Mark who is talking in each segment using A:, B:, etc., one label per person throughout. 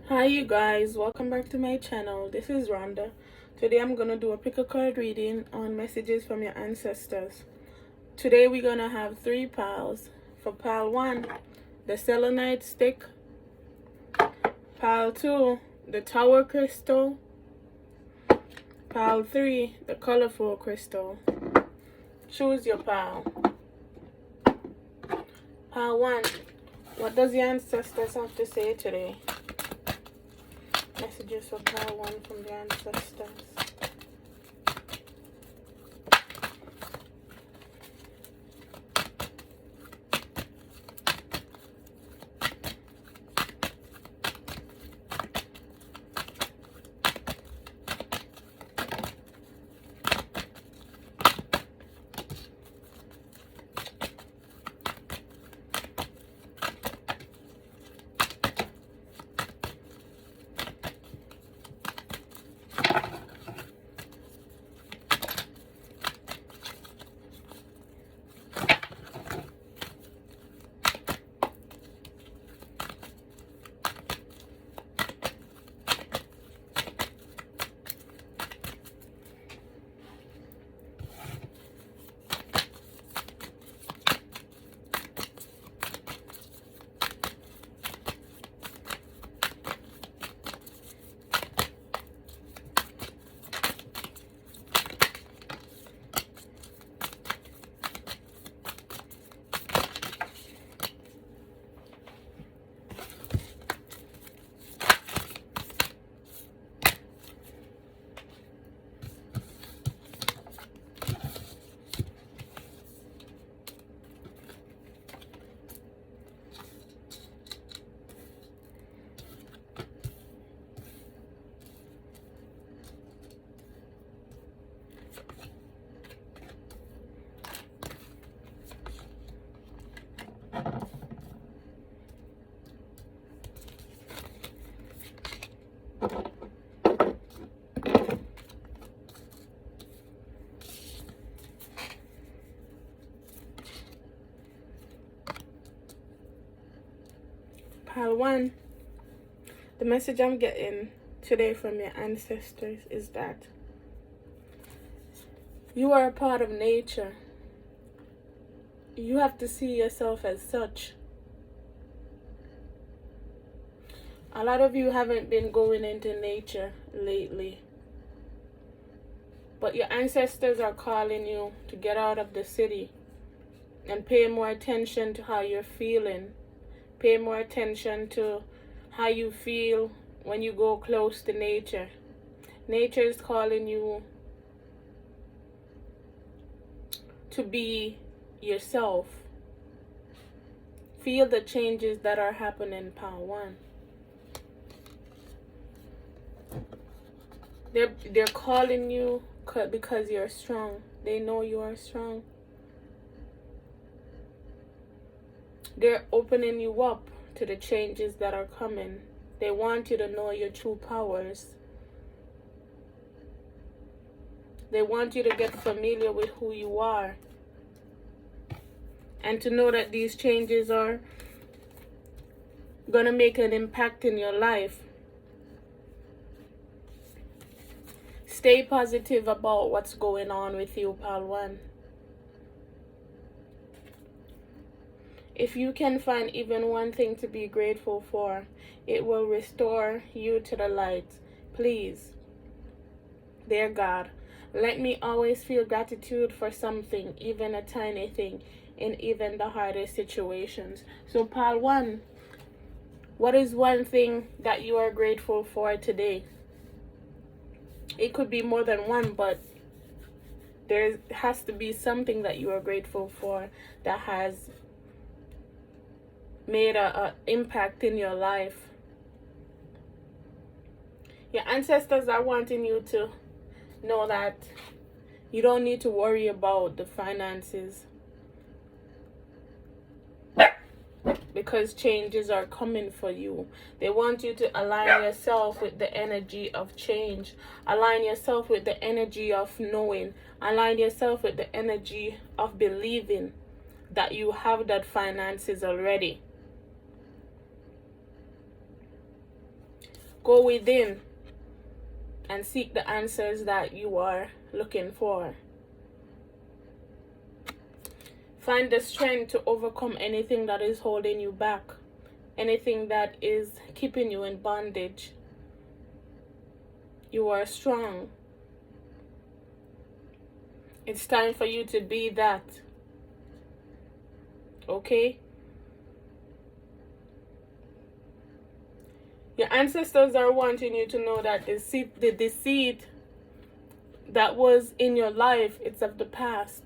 A: Hi you guys, welcome back to my channel. This is Rhonda. Today I'm gonna do a pick a card reading on messages from your ancestors. Today we're gonna have 3 piles. For pile 1, the selenite stick. Pile 2, the tower crystal. Pile 3, the colorful crystal. Choose your pile. Pile 1, what does the ancestors have to say today? Messages for pile 1 from the ancestors. Pile 1, the message I'm getting today from your ancestors is that you are a part of nature. You have to see yourself as such. A lot of you haven't been going into nature lately, but your ancestors are calling you to get out of the city and pay more attention to how you're feeling. Pay more attention to how you feel when you go close to nature. Nature is calling you to be yourself. Feel the changes that are happening, pile 1. They're calling you because you're strong. They know you are strong. They're opening you up to the changes that are coming. They want you to know your true powers. They want you to get familiar with who you are. And to know that these changes are gonna make an impact in your life. Stay positive about what's going on with you, pal 1. If you can find even one thing to be grateful for, it will restore you to the light. Please, dear God, let me always feel gratitude for something, even a tiny thing, in even the hardest situations. So, pal 1, what is one thing that you are grateful for today? It could be more than one, but there has to be something that you are grateful for that has made an impact in your life. Your ancestors are wanting you to know that you don't need to worry about the finances, because changes are coming for you. They want you to align yourself with the energy of change. Align yourself with the energy of knowing. Align yourself with the energy of believing that you have that finances already. Go within and seek the answers that you are looking for. Find the strength to overcome anything that is holding you back, anything that is keeping you in bondage. You are strong. It's time for you to be that. Okay? Your ancestors are wanting you to know that the deceit that was in your life, it's of the past.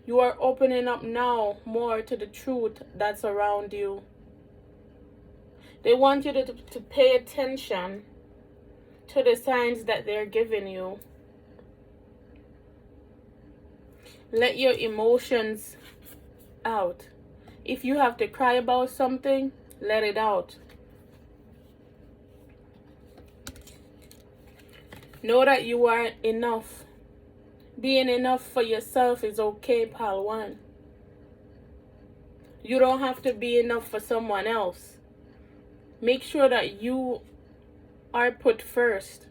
A: You are opening up now more to the truth that's around you. They want you to pay attention to the signs that they're giving you. Let your emotions out. If you have to cry about something, let it out. Know that you are enough. Being enough for yourself is okay, pal one. You don't have to be enough for someone else. Make sure that you are put first.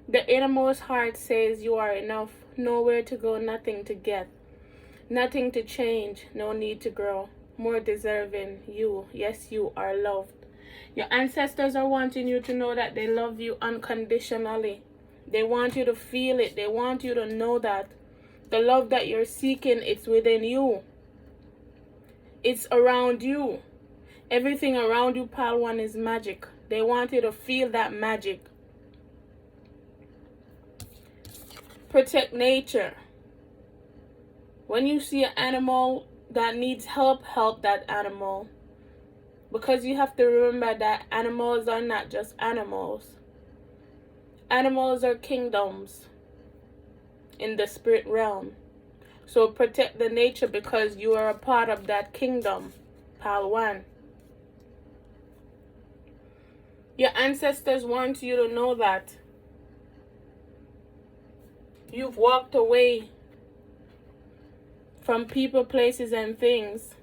A: The innermost heart says you are enough. Nowhere to go, nothing to get. Nothing to change, no need to grow. More deserving, you. Yes, you are loved. Your ancestors are wanting you to know that they love you unconditionally. They want you to feel it. They want you to know that the love that you're seeking, it's within you. It's around you. Everything around you, pal one, is magic. They want you to feel that magic. Protect nature. When you see an animal that needs help, help that animal. Because you have to remember that animals are not just animals. Animals are kingdoms in the spirit realm. So protect the nature because you are a part of that kingdom, pal one. Your ancestors want you to know that you've walked away from people, places, and things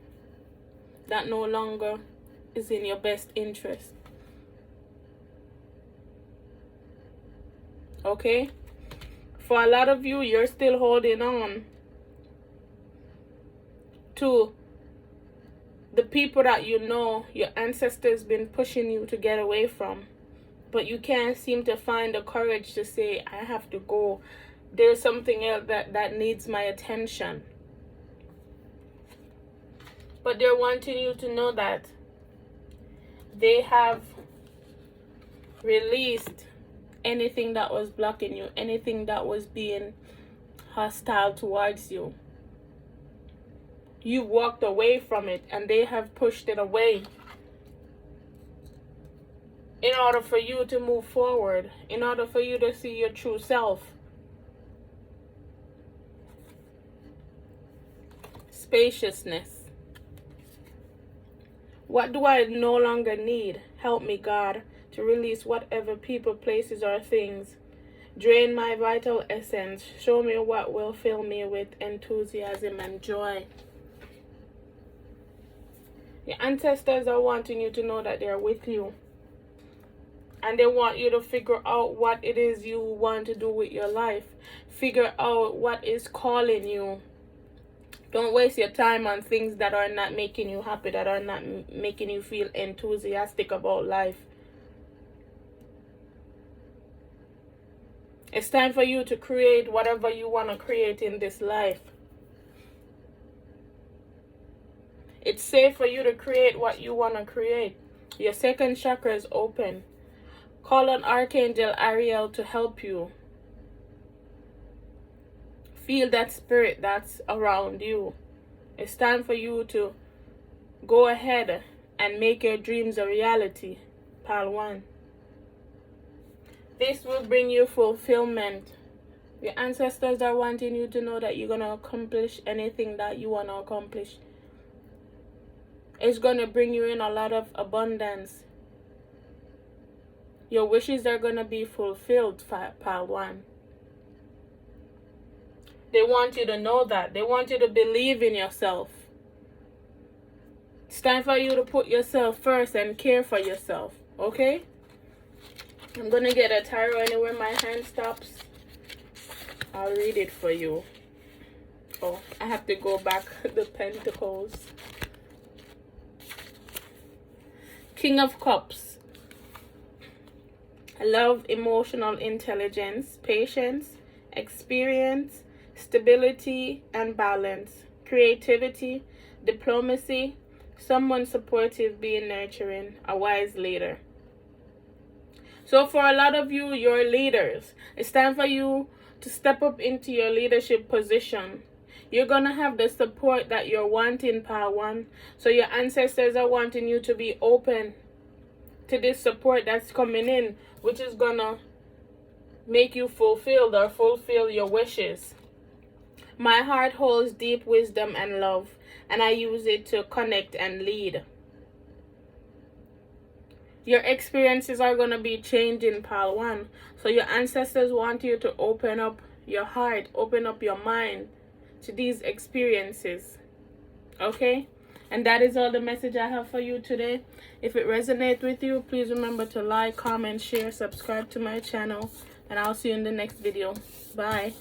A: that no longer is in your best interest. Okay? For a lot of you, you're still holding on to the people that you know your ancestors been pushing you to get away from. But you can't seem to find the courage to say, I have to go. There's something else that needs my attention. But they're wanting you to know that they have released anything that was blocking you, anything that was being hostile towards you. You walked away from it and they have pushed it away in order for you to move forward, in order for you to see your true self. Spaciousness. What do I no longer need? Help me, God, to release whatever people, places, or things drain my vital essence. Show me what will fill me with enthusiasm and joy. Your ancestors are wanting you to know that they are with you. And they want you to figure out what it is you want to do with your life. Figure out what is calling you. Don't waste your time on things that are not making you happy, that are not making you feel enthusiastic about life. It's time for you to create whatever you want to create in this life. It's safe for you to create what you want to create. Your second chakra is open. Call on Archangel Ariel to help you. Feel that spirit that's around you. It's time for you to go ahead and make your dreams a reality, pal one. This will bring you fulfillment. Your ancestors are wanting you to know that you're going to accomplish anything that you want to accomplish. It's going to bring you in a lot of abundance. Your wishes are going to be fulfilled, pal one. They want you to know that. They want you to believe in yourself. It's time for you to put yourself first and care for yourself, okay? I'm going to get a tarot anywhere my hand stops. I'll read it for you. Oh, I have to go back the Pentacles. King of Cups. Love, emotional intelligence, patience, experience, stability and balance, creativity, diplomacy, someone supportive, being nurturing, a wise leader. So for a lot of you, you're leaders. It's time for you to step up into your leadership position. You're going to have the support that you're wanting, Pile 1. So your ancestors are wanting you to be open to this support that's coming in, which is going to make you fulfilled or fulfill your wishes. My heart holds deep wisdom and love, and I use it to connect and lead. Your experiences are going to be changing, Pile 1. So your ancestors want you to open up your heart, open up your mind to these experiences. Okay? And that is all the message I have for you today. If it resonates with you, please remember to like, comment, share, subscribe to my channel. And I'll see you in the next video. Bye.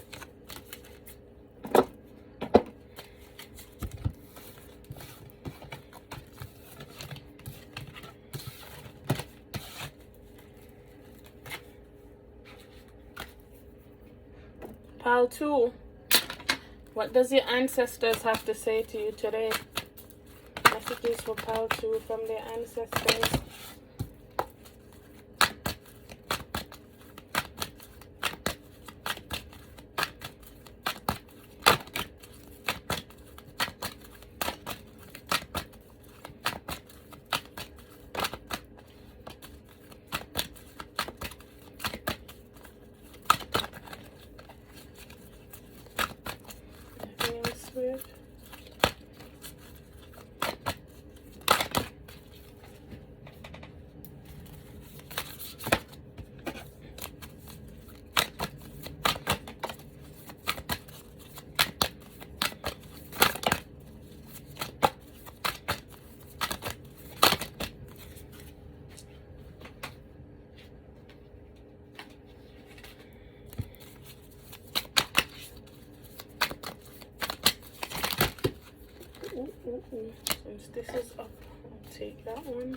A: Pile 2. What does your ancestors have to say to you today? Messages for Pile 2 from their ancestors. Weird. Since this is up, I'll take that one.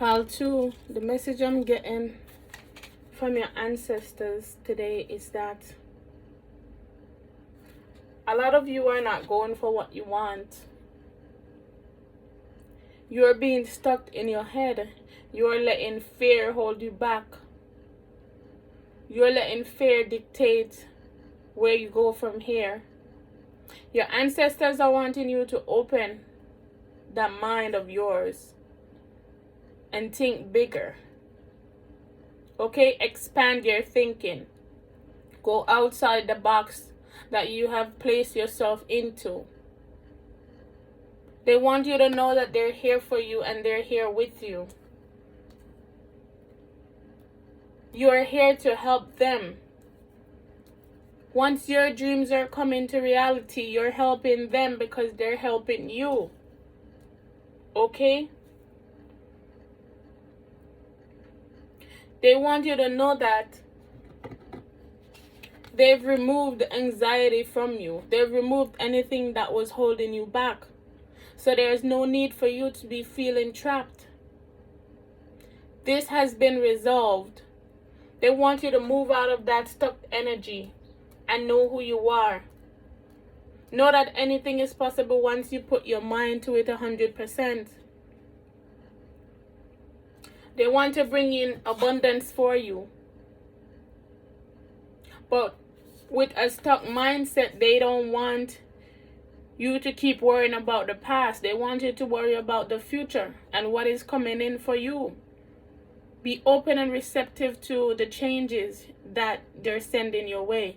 A: Pile 2, the message I'm getting from your ancestors today is that a lot of you are not going for what you want. You're being stuck in your head. You're letting fear hold you back. You're letting fear dictate where you go from here. Your ancestors are wanting you to open that mind of yours and think bigger. Okay? Expand your thinking. Go outside the box that you have placed yourself into. They want you to know that they're here for you and they're here with you. You're here to help them. Once your dreams are coming to reality, you're helping them because they're helping you. Okay? They want you to know that they've removed anxiety from you. They've removed anything that was holding you back. So there's no need for you to be feeling trapped. This has been resolved. They want you to move out of that stuck energy and know who you are. Know that anything is possible once you put your mind to it 100%. They want to bring in abundance for you. But with a stuck mindset. They don't want you to keep worrying about the past. They want you to worry about the future and what is coming in for you. Be open and receptive to the changes that they're sending your way.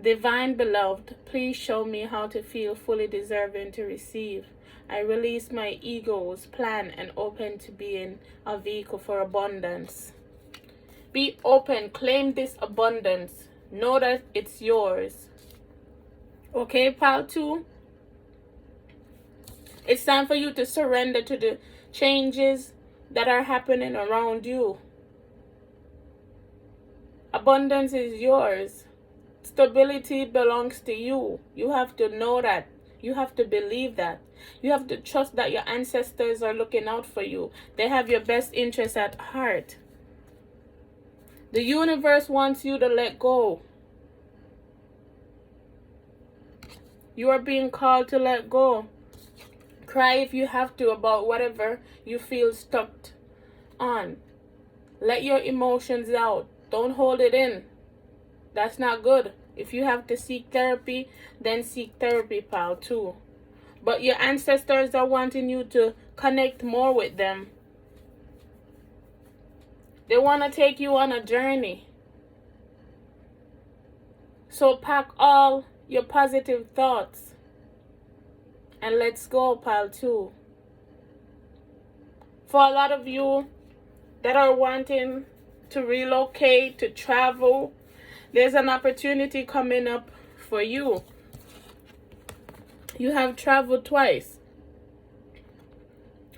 A: Divine beloved, please show me how to feel fully deserving to receive. I release my ego's plan and open to being a vehicle for abundance. Be open, claim this abundance. Know that it's yours. Okay, pal 2? It's time for you to surrender to the changes that are happening around you. Abundance is yours. Stability belongs to you. You have to know that. You have to believe that. You have to trust that your ancestors are looking out for you. They have your best interests at heart. The universe wants you to let go. You are being called to let go. Cry if you have to about whatever you feel stuck on. Let your emotions out. Don't hold it in. That's not good. If you have to seek therapy, then seek therapy, pal, too. But your ancestors are wanting you to connect more with them. They want to take you on a journey. So pack all your positive thoughts and let's go, pal, too. For a lot of you that are wanting to relocate, to travel, there's an opportunity coming up for you. You have traveled twice.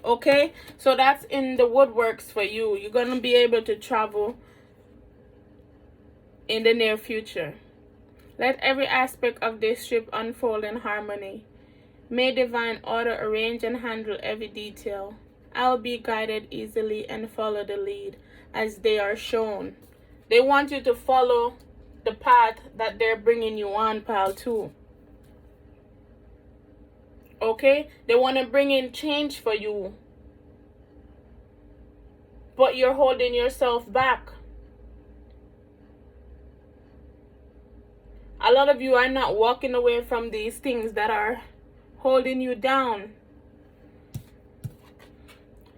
A: Okay? So that's in the woodworks for you. You're going to be able to travel in the near future. Let every aspect of this trip unfold in harmony. May divine order arrange and handle every detail. I'll be guided easily and follow the lead as they are shown. They want you to follow the path that they're bringing you on, pal, too. Okay? They want to bring in change for you. But you're holding yourself back. A lot of you are not walking away from these things that are holding you down.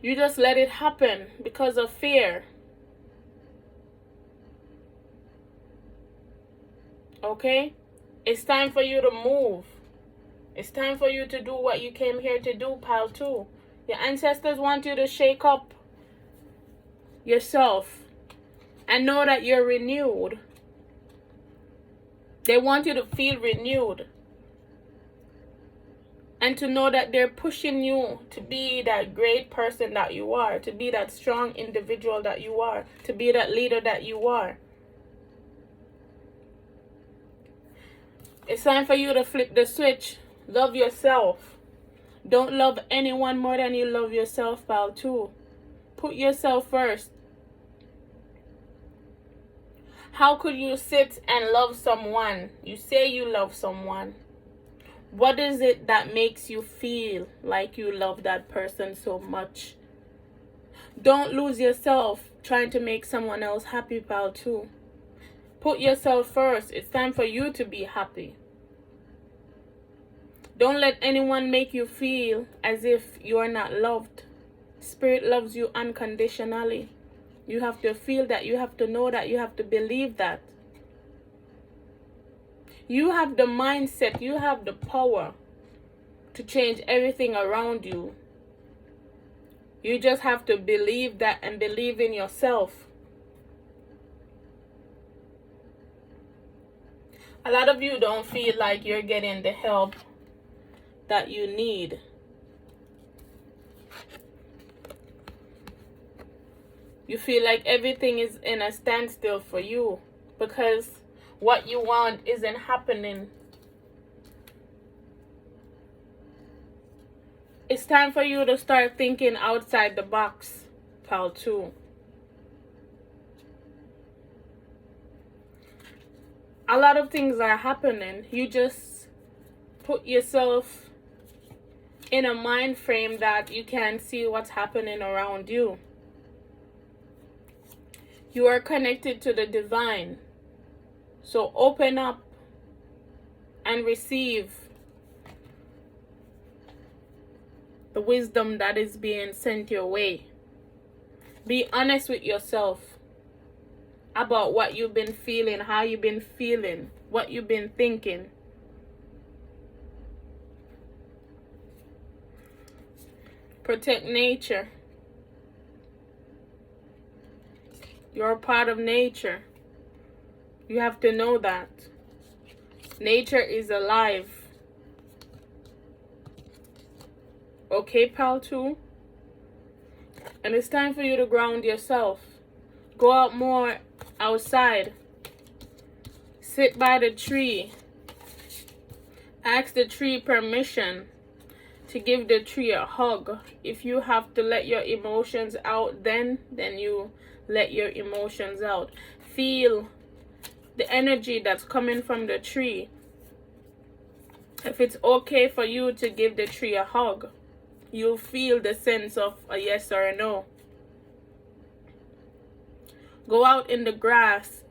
A: You just let it happen because of fear. Okay? It's time for you to move. It's time for you to do what you came here to do, pal, too. Your ancestors want you to shake up yourself and know that you're renewed. They want you to feel renewed. And to know that they're pushing you to be that great person that you are. To be that strong individual that you are. To be that leader that you are. It's time for you to flip the switch. Love yourself. Don't love anyone more than you love yourself, pal, too. Put yourself first. How could you sit and love someone? You say you love someone. What is it that makes you feel like you love that person so much? Don't lose yourself trying to make someone else happy, pal, too. Put yourself first. It's time for you to be happy. Don't let anyone make you feel as if you are not loved. Spirit loves you unconditionally. You have to feel that. You have to know that. You have to believe that. You have the mindset. You have the power to change everything around you. You just have to believe that and believe in yourself. A lot of you don't feel like you're getting the help that you need. You feel like everything is in a standstill for you because what you want isn't happening. It's time for you to start thinking outside the box, pal, too. A lot of things are happening. You just put yourself in a mind frame that you can't see what's happening around you. You are connected to the divine. So open up and receive the wisdom that is being sent your way. Be honest with yourself about what you've been feeling, how you've been feeling, what you've been thinking. Protect nature. You're a part of nature. You have to know that. Nature is alive. Okay, pal, too? And it's time for you to ground yourself. Go out more outside. Sit by the tree. Ask the tree permission to give the tree a hug. If you have to let your emotions out, then you let your emotions out. Feel the energy that's coming from the tree. If it's okay for you to give the tree a hug, you'll feel the sense of a yes or a no. Go out in the grass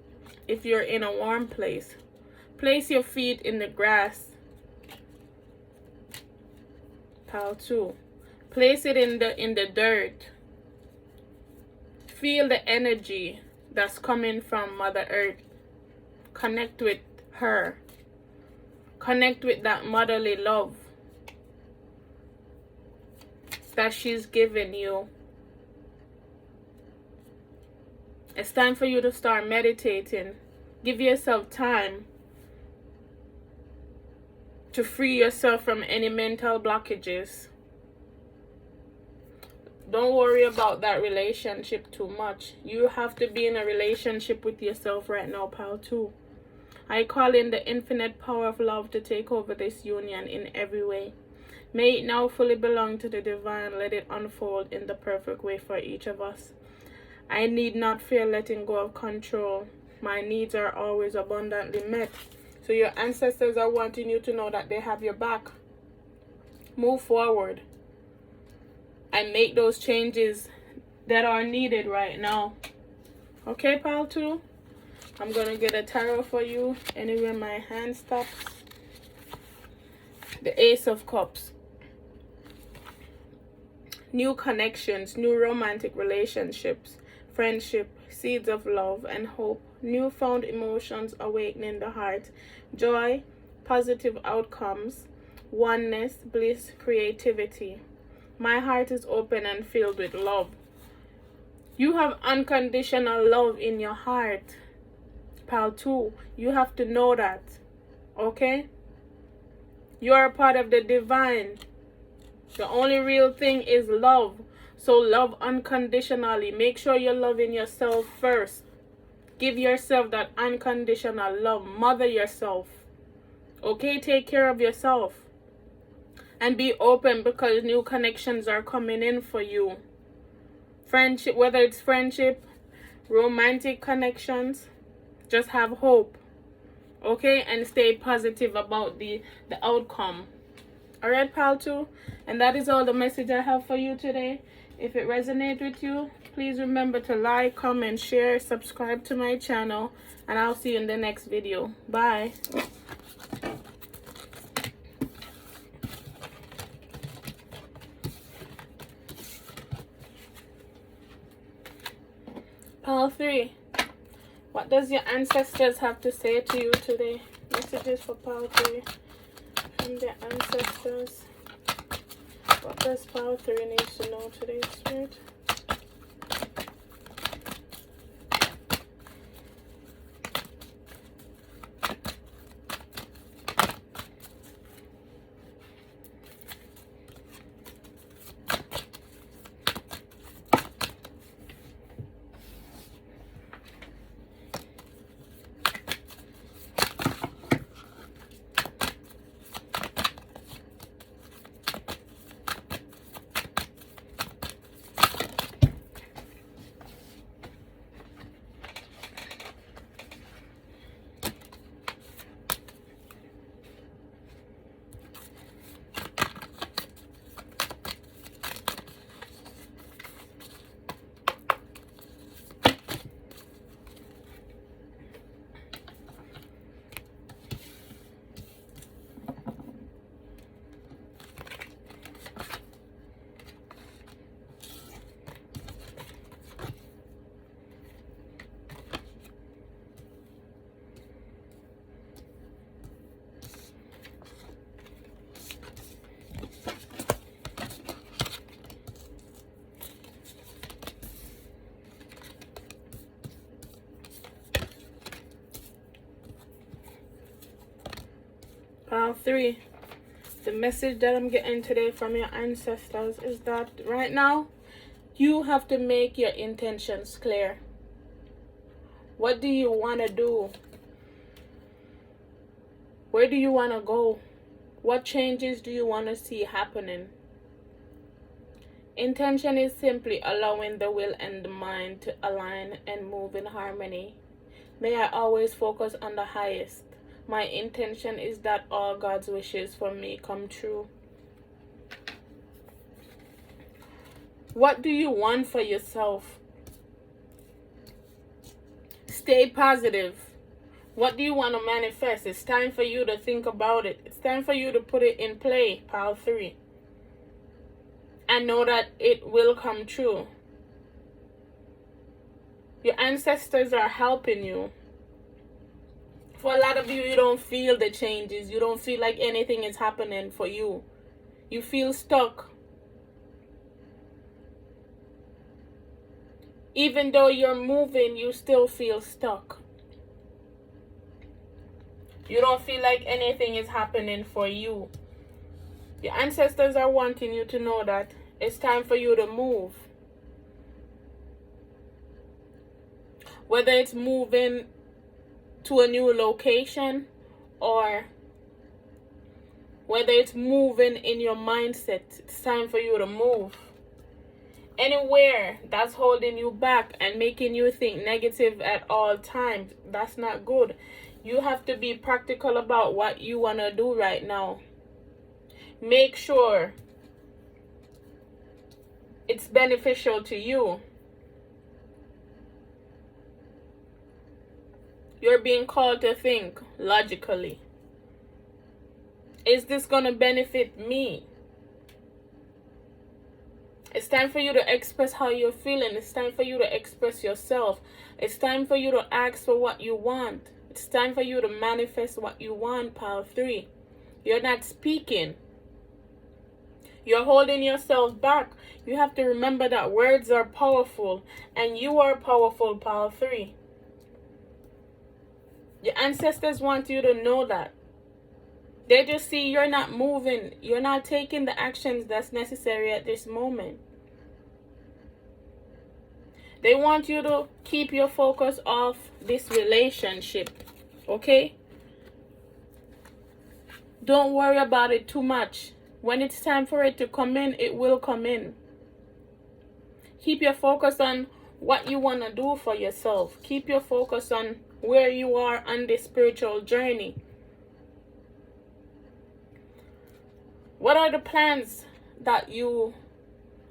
A: if you're in a warm place. Place your feet in the grass. Pal 2. Place it in the dirt. Feel the energy that's coming from Mother Earth. Connect with her. Connect with that motherly love that she's given you. It's time for you to start meditating. Give yourself time to free yourself from any mental blockages. Don't worry about that relationship too much. You have to be in a relationship with yourself right now, pal, too. I call in the infinite power of love to take over this union in every way. May it now fully belong to the divine. Let it unfold in the perfect way for each of us. I need not fear letting go of control. My needs are always abundantly met. So your ancestors are wanting you to know that they have your back. Move forward and make those changes that are needed right now. Okay, pal, too? I'm going to get a tarot for you anywhere my hand stops. The Ace of Cups. New connections, new romantic relationships, friendship, seeds of love and hope, newfound emotions awakening the heart, joy, positive outcomes, oneness, bliss, creativity. My heart is open and filled with love. You have unconditional love in your heart, pal, too. You have to know that, okay? You are a part of the divine. The only real thing is love. So love unconditionally. Make sure you're loving yourself first. Give yourself that unconditional love. Mother yourself. Okay? Take care of yourself. And be open because new connections are coming in for you. Friendship, whether it's friendship, romantic connections, just have hope. Okay? And stay positive about the outcome. Alright, pal, too? And that is all the message I have for you today. If it resonates with you, please remember to like, comment, share, subscribe to my channel, and I'll see you in the next video. Bye. Pal 3, what does your ancestors have to say to you today? Messages for Pal 3 from their ancestors. What does Pal 3 need to know today, Spirit? Pile 3. The message that I'm getting today from your ancestors is that right now, you have to make your intentions clear. What do you want to do? Where do you want to go? What changes do you want to see happening? Intention is simply allowing the will and the mind to align and move in harmony. May I always focus on the highest. My intention is that all God's wishes for me come true. What do you want for yourself? Stay positive. What do you want to manifest? It's time for you to think about it. It's time for you to put it in play, pile 3. And know that it will come true. Your ancestors are helping you. For a lot of you, you don't feel the changes. You don't feel like anything is happening for you. You feel stuck. Even though you're moving, you still feel stuck. You don't feel like anything is happening for you. Your ancestors are wanting you to know that it's time for you to move. Whether it's moving to a new location or whether it's moving in your mindset, it's time for you to move. Anywhere that's holding you back and making you think negative at all times, that's not good. You have to be practical about what you want to do right now. Make sure it's beneficial to you. You're being called to think logically. Is this going to benefit me? It's time for you to express how you're feeling. It's time for you to express yourself. It's time for you to ask for what you want. It's time for you to manifest what you want, pile 3. You're not speaking. You're holding yourself back. You have to remember that words are powerful, and you are powerful, pile 3. Your ancestors want you to know that. They just see you're not moving. You're not taking the actions that's necessary at this moment. They want you to keep your focus off this relationship. Okay? Don't worry about it too much. When it's time for it to come in, it will come in. Keep your focus on what you want to do for yourself. Keep your focus on where you are on this spiritual journey. What are the plans that you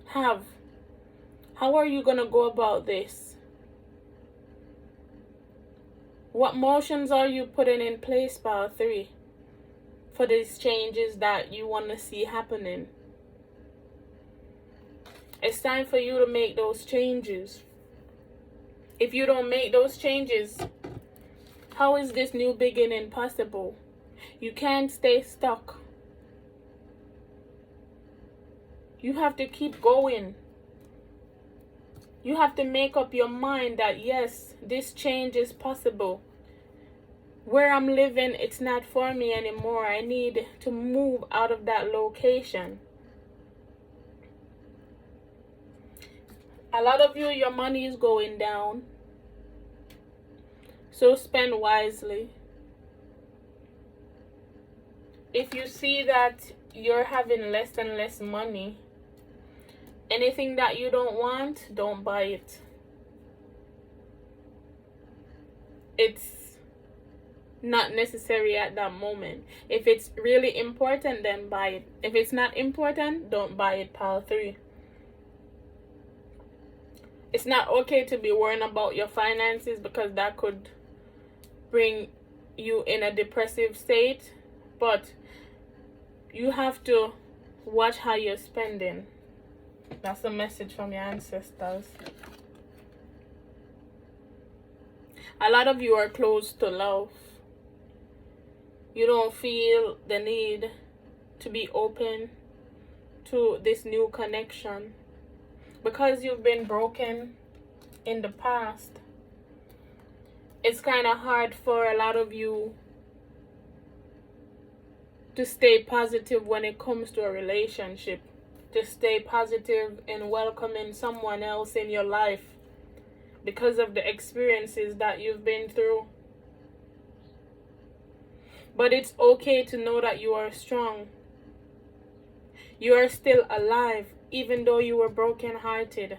A: have? How are you going to go about this? What motions are you putting in place, pile 3, for these changes that you want to see happening? It's time for you to make those changes. If you don't make those changes, how is this new beginning possible? You can't stay stuck. You have to keep going. You have to make up your mind that yes, this change is possible. Where I'm living, it's not for me anymore. I need to move out of that location. A lot of you, your money is going down. So spend wisely. If you see that you're having less and less money, anything that you don't want, don't buy it. It's not necessary at that moment. If it's really important, then buy it. If it's not important, don't buy it, pile 3. It's not okay to be worrying about your finances because that could bring you in a depressive state. But you have to watch how you're spending. That's a message from your ancestors. A lot of you are close to love. You don't feel the need to be open to this new connection because you've been broken in the past. It's kind of hard for a lot of you to stay positive when it comes to a relationship. To stay positive in welcoming someone else in your life because of the experiences that you've been through. But it's okay to know that you are strong. You are still alive, even though you were brokenhearted.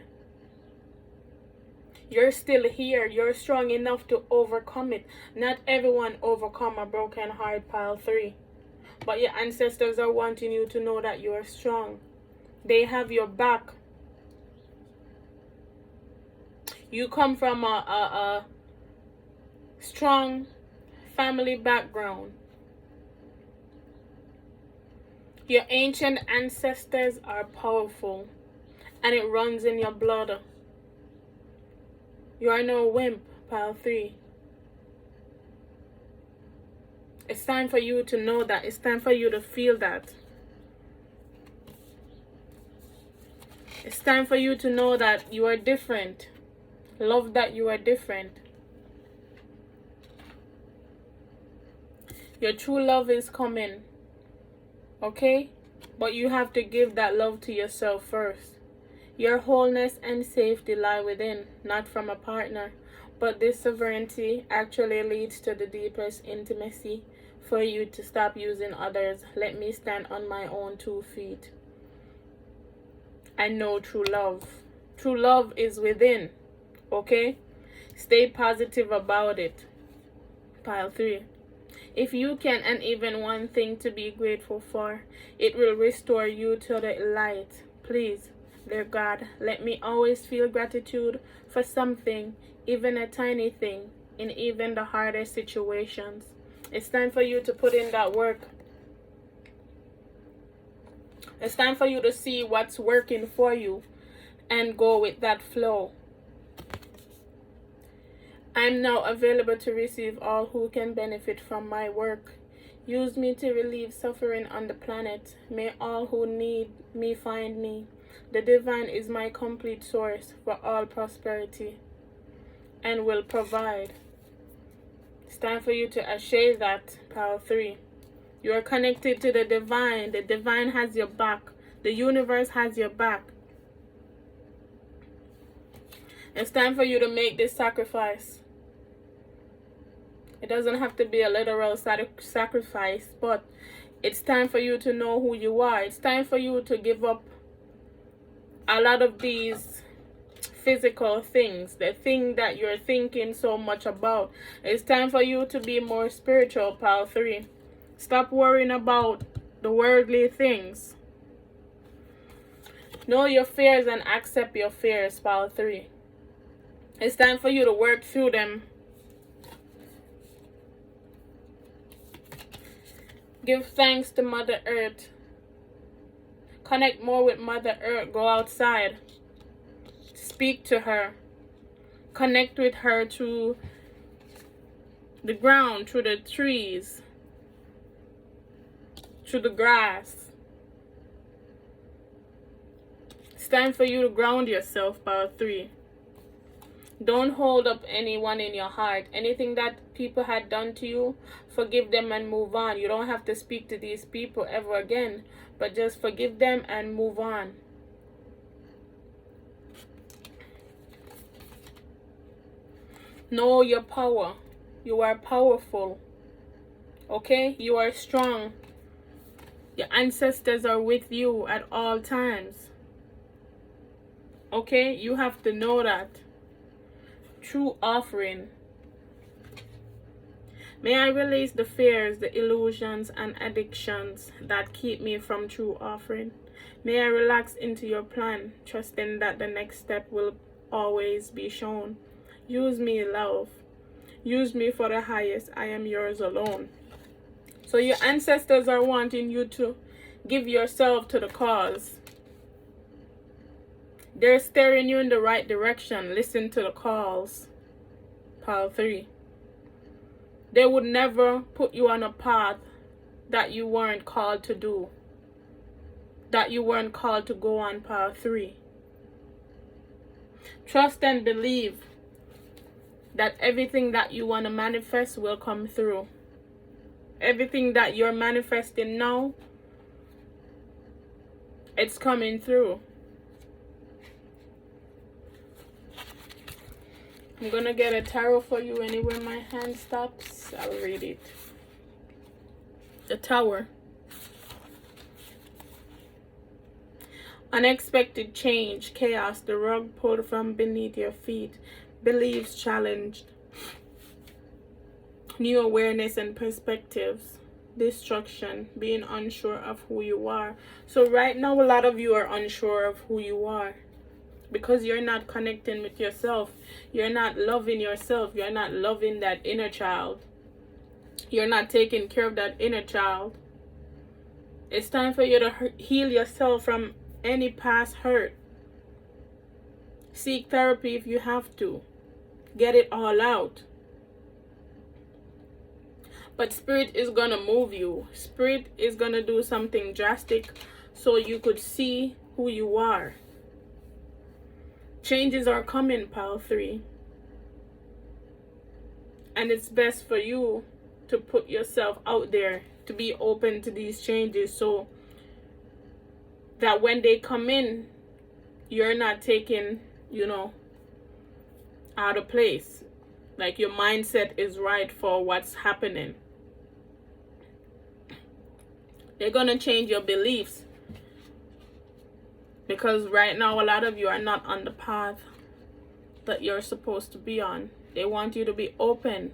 A: You're still here. You're strong enough to overcome it. Not everyone overcome a broken heart, pile 3. But your ancestors are wanting you to know that you are strong. They have your back. You come from a strong family background. Your ancient ancestors are powerful, and it runs in your blood. You are no wimp, pile 3. It's time for you to know that. It's time for you to feel that. It's time for you to know that you are different. Love that you are different. Your true love is coming. Okay? But you have to give that love to yourself first. Your wholeness and safety lie within, not from a partner. But this sovereignty actually leads to the deepest intimacy for you to stop using others. Let me stand on my own 2 feet. I know true love. True love is within. Okay? Stay positive about it. Pile 3. If you can, and even one thing to be grateful for, it will restore you to the light. Please, dear God, let me always feel gratitude for something, even a tiny thing, in even the hardest situations. It's time for you to put in that work. It's time for you to see what's working for you and go with that flow. I'm now available to receive all who can benefit from my work. Use me to relieve suffering on the planet. May all who need me find me. The divine is my complete source for all prosperity and will provide. It's time for you to ashay that, pile 3. You are connected to the divine. The divine has your back. The universe has your back. It's time for you to make this sacrifice. It doesn't have to be a literal sacrifice, but it's time for you to know who you are. It's time for you to give up a lot of these physical things, the thing that you're thinking so much about. It's time for you to be more spiritual, pile 3. Stop worrying about the worldly things. Know your fears and accept your fears, pile 3. It's time for you to work through them. Give thanks to Mother Earth. Connect more with Mother Earth. Go outside. Speak to her. Connect with her through the ground, through the trees, through the grass. It's time for you to ground yourself, pile 3. Don't hold up anyone in your heart. Anything that people had done to you, forgive them and move on. You don't have to speak to these people ever again, but just forgive them and move on. Know your power. You are powerful. Okay? You are strong. Your ancestors are with you at all times. Okay? You have to know that. True offering. May I release the fears, the illusions, and addictions that keep me from true offering. May I relax into your plan, trusting that the next step will always be shown. Use me, love. Use me for the highest. I am yours alone. So your ancestors are wanting you to give yourself to the cause. They're steering you in the right direction. Listen to the calls. Pile 3. They would never put you on a path that you weren't called to do. That you weren't called to go on, pile 3. Trust and believe that everything that you want to manifest will come through. Everything that you're manifesting now, it's coming through. I'm gonna get a tarot for you anywhere my hand stops. I'll read it. The Tower. Unexpected change, chaos, the rug pulled from beneath your feet, beliefs challenged, new awareness and perspectives, destruction, being unsure of who you are. So right now, a lot of you are unsure of who you are because you're not connecting with yourself. You're not loving yourself. You're not loving that inner child. You're not taking care of that inner child. It's time for you to heal yourself from any past hurt. Seek therapy if you have to. Get it all out. But Spirit is going to move you. Spirit is going to do something drastic so you could see who you are. Changes are coming, Pile 3. And it's best for you to put yourself out there, to be open to these changes, so that when they come in, you're not taken, out of place. Like your mindset is right for what's happening. They're going to change your beliefs. Because right now, a lot of you are not on the path that you're supposed to be on. They want you to be open.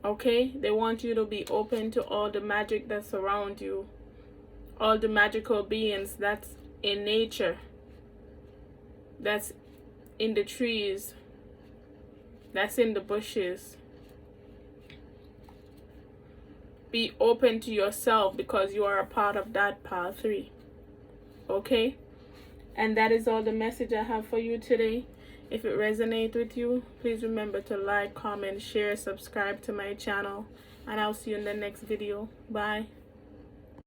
A: Okay? They want you to be open to all the magic that's around you. All the magical beings that's in nature. That's in the trees. That's in the bushes. Be open to yourself because you are a part of that Pile 3. Okay? And that is all the message I have for you today. If it resonates with you, please remember to like, comment, share, subscribe to my channel. And I'll see you in the next video. Bye.